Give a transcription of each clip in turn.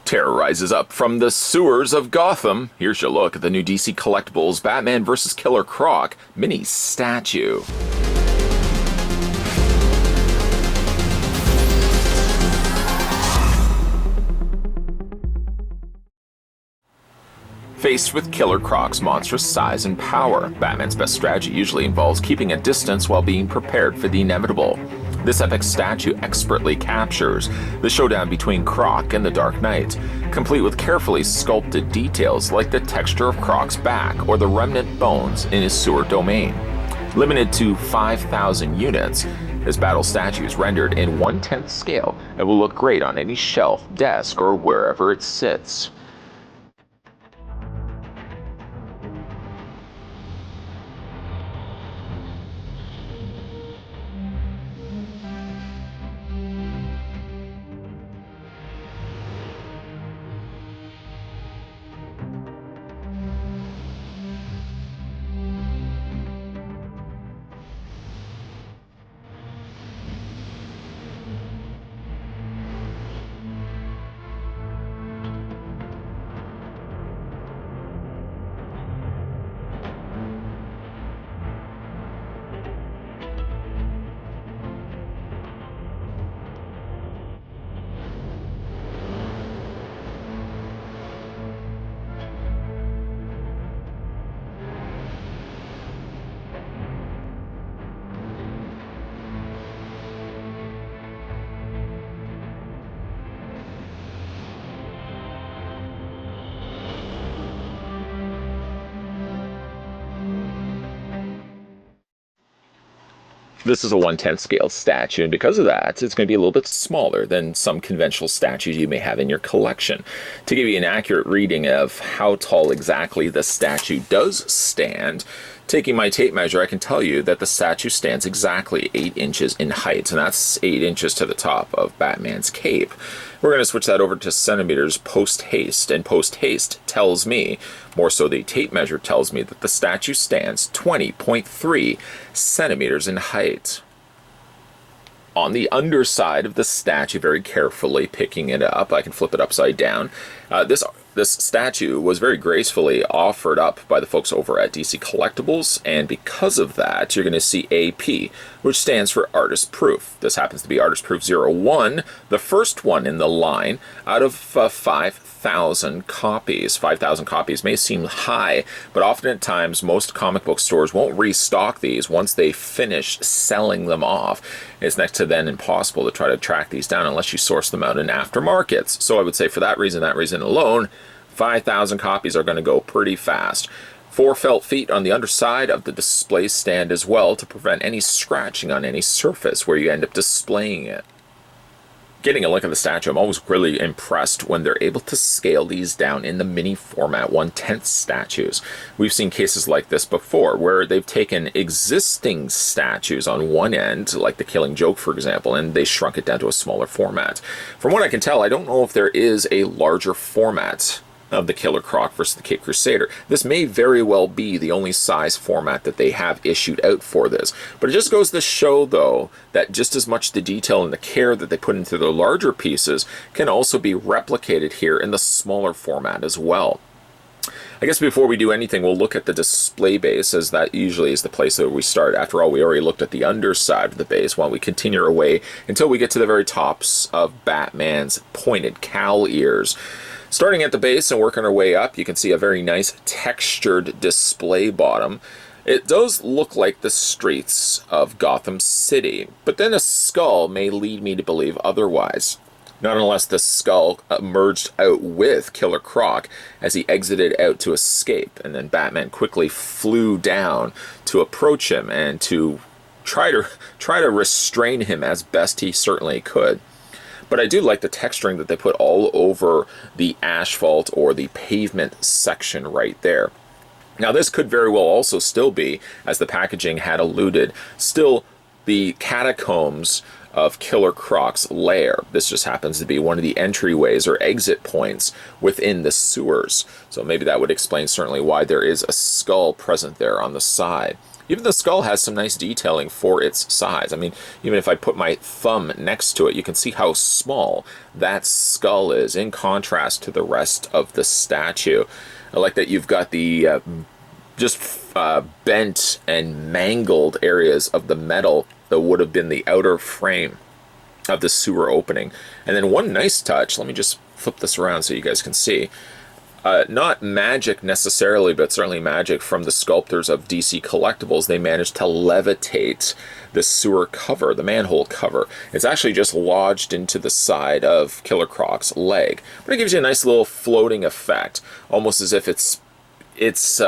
Terrorizes up from the sewers of Gotham. Here's your look at the new DC Collectibles Batman vs. Killer Croc mini statue. Faced with Killer Croc's monstrous size and power, Batman's best strategy usually involves keeping a distance while being prepared for the inevitable. This epic statue expertly captures the showdown between Croc and the Dark Knight, complete with carefully sculpted details like the texture of Croc's back or the remnant bones in his sewer domain. Limited to 5,000 units, this battle statue is rendered in 1/10 scale and will look great on any shelf, desk, or wherever it sits. This is a 1/10 scale statue, and because of that, it's going to be a little bit smaller than some conventional statues you may have in your collection. To give you an accurate reading of how tall exactly the statue does stand, taking my tape measure, I can tell you that the statue stands exactly 8 inches in height, and that's 8 inches to the top of Batman's cape. We're going to switch that over to centimeters post-haste, and post-haste tells me, more so the tape measure tells me, that the statue stands 20.3 centimeters in height. On the underside of the statue, very carefully picking it up, I can flip it upside down. This statue was very gracefully offered up by the folks over at DC Collectibles, and because of that, you're going to see AP, which stands for Artist Proof. This happens to be Artist Proof 01, the first one in the line out of 5,000 copies. 5,000 copies may seem high, but often at times most comic book stores won't restock these once they finish selling them off. It's next to then impossible to try to track these down unless you source them out in aftermarkets. So I would say for that reason alone, 5,000 copies are going to go pretty fast. 4 felt feet on the underside of the display stand as well to prevent any scratching on any surface where you end up displaying it. Getting a look at the statue, I'm always really impressed when they're able to scale these down in the mini format 1/10 statues. We've seen cases like this before where they've taken existing statues on one end, like the Killing Joke for example, and they shrunk it down to a smaller format. From what I can tell, I don't know if there is a larger format of the Killer Croc versus the Cape Crusader. This may very well be the only size format that they have issued out for this. But it just goes to show, though, that just as much the detail and the care that they put into the larger pieces can also be replicated here in the smaller format as well. I guess before we do anything, we'll look at the display base, as that usually is the place that we start. After all, we already looked at the underside of the base while we continue our way until we get to the very tops of Batman's pointed cowl ears. Starting at the base and working our way up, you can see a very nice textured display bottom. It does look like the streets of Gotham City, but then a skull may lead me to believe otherwise. Not unless the skull merged out with Killer Croc as he exited out to escape, and then Batman quickly flew down to approach him and to try to restrain him as best he certainly could. But I do like the texturing that they put all over the asphalt or the pavement section right there. Now this could very well also still be, as the packaging had alluded, still the catacombs of Killer Croc's lair. This just happens to be one of the entryways or exit points within the sewers. So maybe that would explain certainly why there is a skull present there on the side. Even the skull has some nice detailing for its size. I mean, even if I put my thumb next to it, you can see how small that skull is in contrast to the rest of the statue. I like that you've got the bent and mangled areas of the metal that would have been the outer frame of the sewer opening. And then one nice touch, let me just flip this around so you guys can see. Not magic necessarily, but certainly magic from the sculptors of DC Collectibles. They managed to levitate the sewer cover, the manhole cover. It's actually just lodged into the side of Killer Croc's leg. But it gives you a nice little floating effect, almost as if it's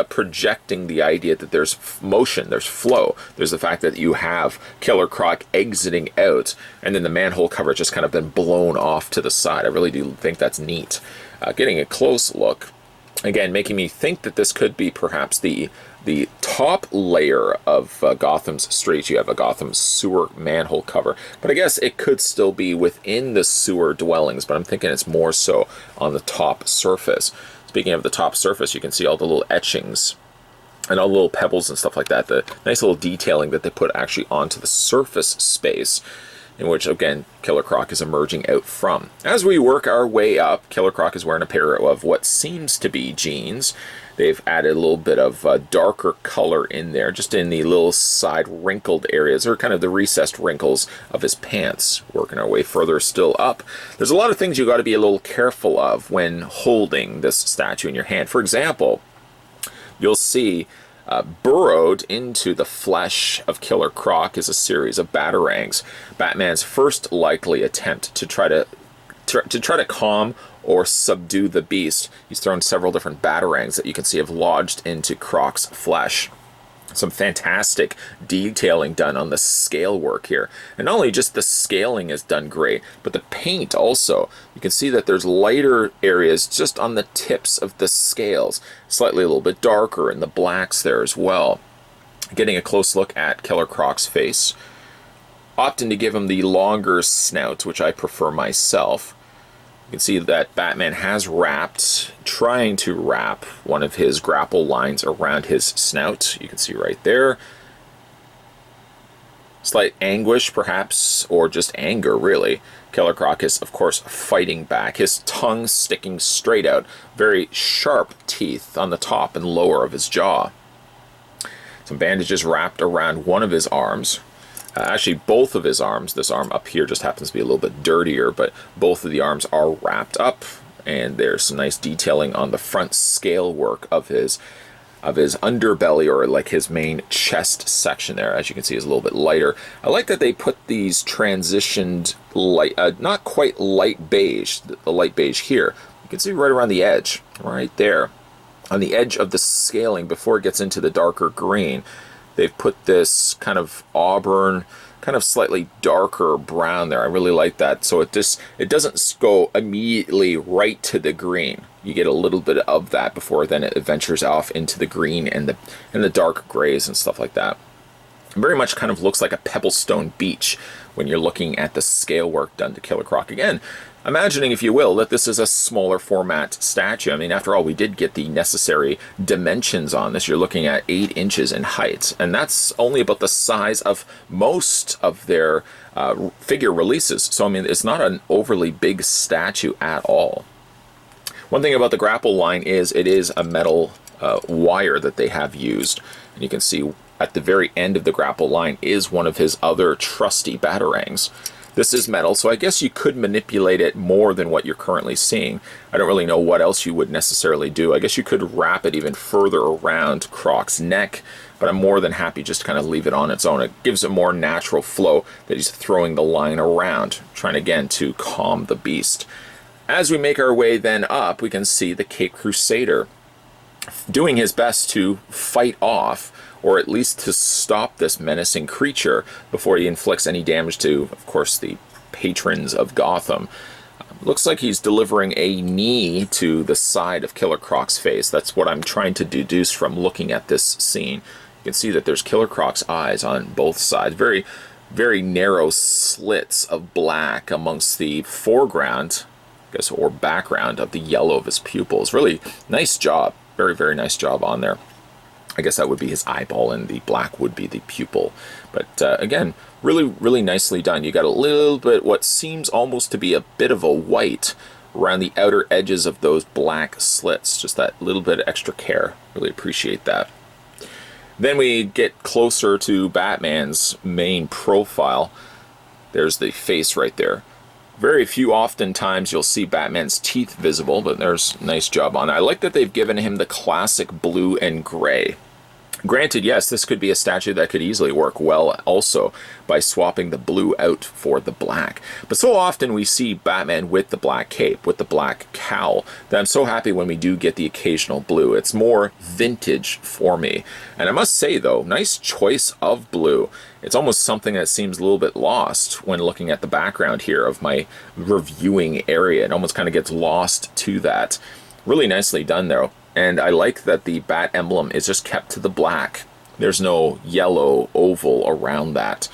projecting the idea that there's motion, there's flow. There's the fact that you have Killer Croc exiting out, and then the manhole cover just kind of been blown off to the side. I really do think that's neat. Getting a close look, again, making me think that this could be perhaps the top layer of Gotham's streets. You have a Gotham sewer manhole cover, but I guess it could still be within the sewer dwellings, but I'm thinking it's more so on the top surface. Speaking of the top surface, you can see all the little etchings and all the little pebbles and stuff like that, the nice little detailing that they put actually onto the surface space, in which, again, Killer Croc is emerging out from. As we work our way up, Killer Croc is wearing a pair of what seems to be jeans. They've added a little bit of darker color in there, just in the little side wrinkled areas, or kind of the recessed wrinkles of his pants. Working our way further still up. There's a lot of things you got to be a little careful of when holding this statue in your hand. For example, you'll see burrowed into the flesh of Killer Croc is a series of batarangs. Batman's first likely attempt to try to calm or subdue the beast. He's thrown several different batarangs that you can see have lodged into Croc's flesh. Some fantastic detailing done on the scale work here. And not only just the scaling is done great, but the paint also. You can see that there's lighter areas just on the tips of the scales, slightly a little bit darker in the blacks there as well. Getting a close look at Killer Croc's face. Opting to give him the longer snout, which I prefer myself. You can see that Batman has trying to wrap one of his grapple lines around his snout. You can see right there. Slight anguish, perhaps, or just anger, really. Killer Croc is, of course, fighting back, his tongue sticking straight out, very sharp teeth on the top and lower of his jaw. Some bandages wrapped around one of his arms. Actually, both of his arms. This arm up here just happens to be a little bit dirtier, but both of the arms are wrapped up, and there's some nice detailing on the front scale work of his underbelly, or like his main chest section there. As you can see, is a little bit lighter. I like that they put these transitioned light, not quite light beige, the light beige here. You can see right around the edge, right there, on the edge of the scaling before it gets into the darker green. They've put this kind of auburn, kind of slightly darker brown there. I really like that. So it doesn't go immediately right to the green. You get a little bit of that before then it ventures off into the green and the dark grays and stuff like that. It very much kind of looks like a pebblestone beach when you're looking at the scale work done to Killer Croc. Again, imagining, if you will, that this is a smaller format statue. I mean, after all, we did get the necessary dimensions on this. You're looking at 8 inches in height, and that's only about the size of most of their figure releases. So, I mean, it's not an overly big statue at all. One thing about the grapple line is it is a metal wire that they have used, and you can see at the very end of the grapple line is one of his other trusty batarangs. This is metal, so I guess you could manipulate it more than what you're currently seeing. I don't really know what else you would necessarily do. I guess you could wrap it even further around Croc's neck, but I'm more than happy just to kind of leave it on its own. It gives a more natural flow that he's throwing the line around, trying again to calm the beast. As we make our way then up, we can see the Caped Crusader doing his best to fight off, or at least to stop this menacing creature before he inflicts any damage to, of course, the patrons of Gotham. Looks like he's delivering a knee to the side of Killer Croc's face. That's what I'm trying to deduce from looking at this scene. You can see that there's Killer Croc's eyes on both sides. Very, very narrow slits of black amongst the foreground, I guess, or background of the yellow of his pupils. Really nice job. Very, very nice job on there. I guess that would be his eyeball and the black would be the pupil. But again, really, really nicely done. You got a little bit what seems almost to be a bit of a white around the outer edges of those black slits. Just that little bit of extra care. Really appreciate that. Then we get closer to Batman's main profile. There's the face right there. Very few oftentimes you'll see Batman's teeth visible, but there's a nice job on that. I like that they've given him the classic blue and gray. Granted, yes, this could be a statue that could easily work well also by swapping the blue out for the black. But so often we see Batman with the black cape, with the black cowl, that I'm so happy when we do get the occasional blue. It's more vintage for me. And I must say, though, nice choice of blue. It's almost something that seems a little bit lost when looking at the background here of my reviewing area. It almost kind of gets lost to that. Really nicely done, though. And I like that the bat emblem is just kept to the black. There's no yellow oval around that.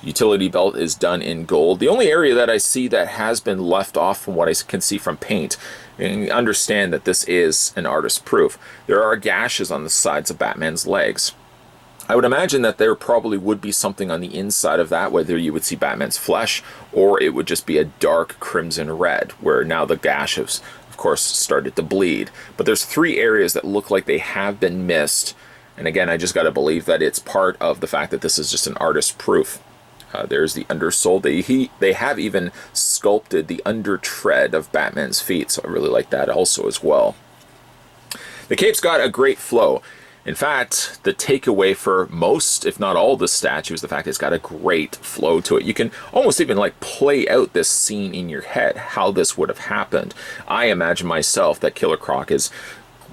Utility belt is done in gold. The only area that I see that has been left off from what I can see from paint, and understand that this is an artist proof, there are gashes on the sides of Batman's legs. I would imagine that there probably would be something on the inside of that, whether you would see Batman's flesh or it would just be a dark crimson red, where now the gash has, of course, started to bleed. But there's 3 areas that look like they have been missed. And again, I just got to believe that it's part of the fact that this is just an artist proof. There's the undersole. They have even sculpted the undertread of Batman's feet, so I really like that also as well. The cape's got a great flow. In fact, the takeaway for most, if not all, the statue is the fact it's got a great flow to it. You can almost even like play out this scene in your head, how this would have happened. I imagine myself that Killer Croc is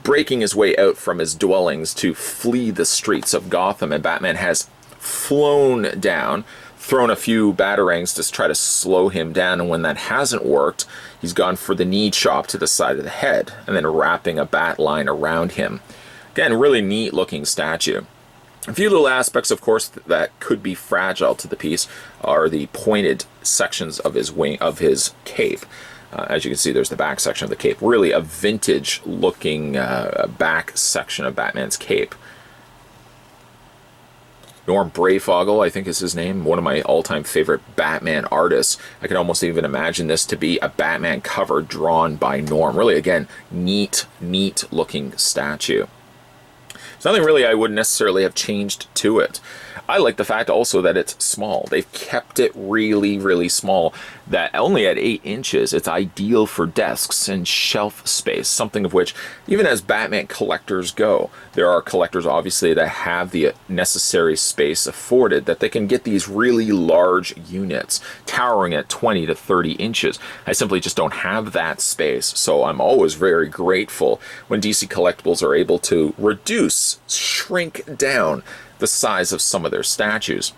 breaking his way out from his dwellings to flee the streets of Gotham, and Batman has flown down, thrown a few batarangs to try to slow him down, and when that hasn't worked, he's gone for the knee chop to the side of the head, and then wrapping a bat line around him. Again, really neat looking statue. A few little aspects, of course, that could be fragile to the piece are the pointed sections of his wing, of his cape. As you can see, there's the back section of the cape. Really a vintage looking back section of Batman's cape. Norm Breyfogle, I think is his name, one of my all-time favorite Batman artists. I can almost even imagine this to be a Batman cover drawn by Norm. Really, again, neat looking statue. There's nothing really I wouldn't necessarily have changed to it. I like the fact also that it's small. They've kept it really, really small. That only at 8 inches, it's ideal for desks and shelf space, something of which, even as Batman collectors go, there are collectors obviously that have the necessary space afforded that they can get these really large units towering at 20 to 30 inches. I simply just don't have that space, so I'm always very grateful when DC Collectibles are able to shrink down the size of some of their statues.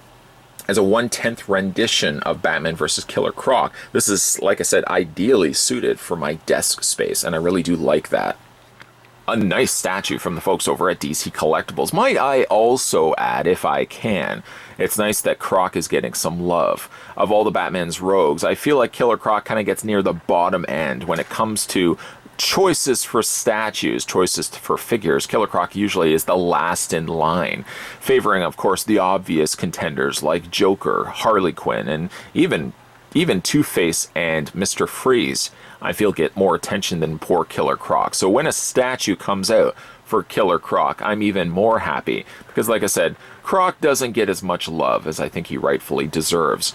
As a 1/10 rendition of Batman vs. Killer Croc, this is, like I said, ideally suited for my desk space, and I really do like that. A nice statue from the folks over at DC Collectibles. Might I also add, if I can, it's nice that Croc is getting some love. Of all the Batman's rogues, I feel like Killer Croc kind of gets near the bottom end when it comes to choices for statues, choices for figures. Killer Croc usually is the last in line, favoring, of course, the obvious contenders like Joker, Harley Quinn, and even Two-Face and Mr. Freeze, I feel get more attention than poor Killer Croc. So when a statue comes out for Killer Croc, I'm even more happy, because like I said, Croc doesn't get as much love as I think he rightfully deserves.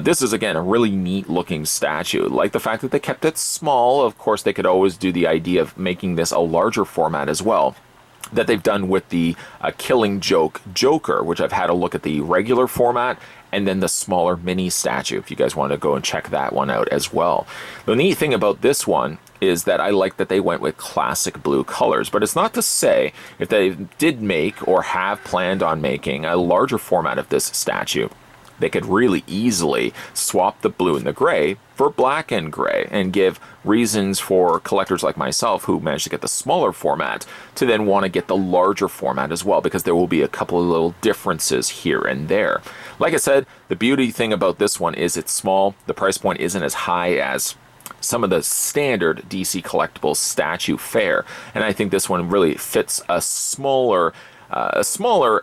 This is, again, a really neat looking statue. Like the fact that they kept it small. Of course, they could always do the idea of making this a larger format as well, that they've done with the Killing Joke Joker, which I've had a look at the regular format, and then the smaller mini statue, if you guys want to go and check that one out as well. The neat thing about this one is that I like that they went with classic blue colors, but it's not to say if they did make or have planned on making a larger format of this statue, they could really easily swap the blue and the gray for black and gray and give reasons for collectors like myself who managed to get the smaller format to then want to get the larger format as well, because there will be a couple of little differences here and there. Like I said, the beauty thing about this one is it's small. The price point isn't as high as some of the standard DC Collectibles statue fare, and I think this one really fits a smaller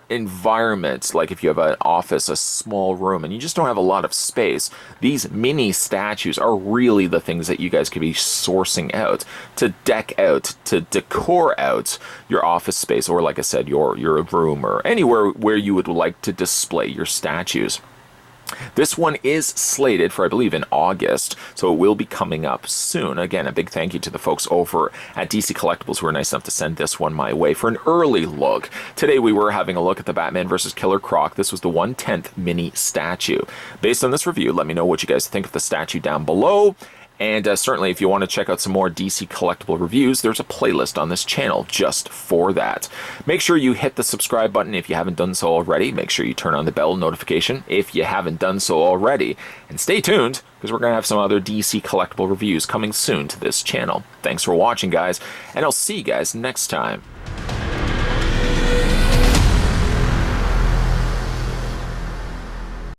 environment. Like if you have an office, a small room, and you just don't have a lot of space, these mini statues are really the things that you guys could be sourcing out to deck out, to decor out your office space, or like I said, your room, or anywhere where you would like to display your statues. This one is slated for, I believe, in August, so it will be coming up soon. Again, a big thank you to the folks over at DC Collectibles who were nice enough to send this one my way for an early look. Today we were having a look at the Batman vs. Killer Croc. This was the 1/10 mini statue. Based on this review, let me know what you guys think of the statue down below. And certainly, if you want to check out some more DC Collectible reviews, there's a playlist on this channel just for that. Make sure you hit the subscribe button if you haven't done so already. Make sure you turn on the bell notification if you haven't done so already. And stay tuned, because we're going to have some other DC Collectible reviews coming soon to this channel. Thanks for watching, guys, and I'll see you guys next time.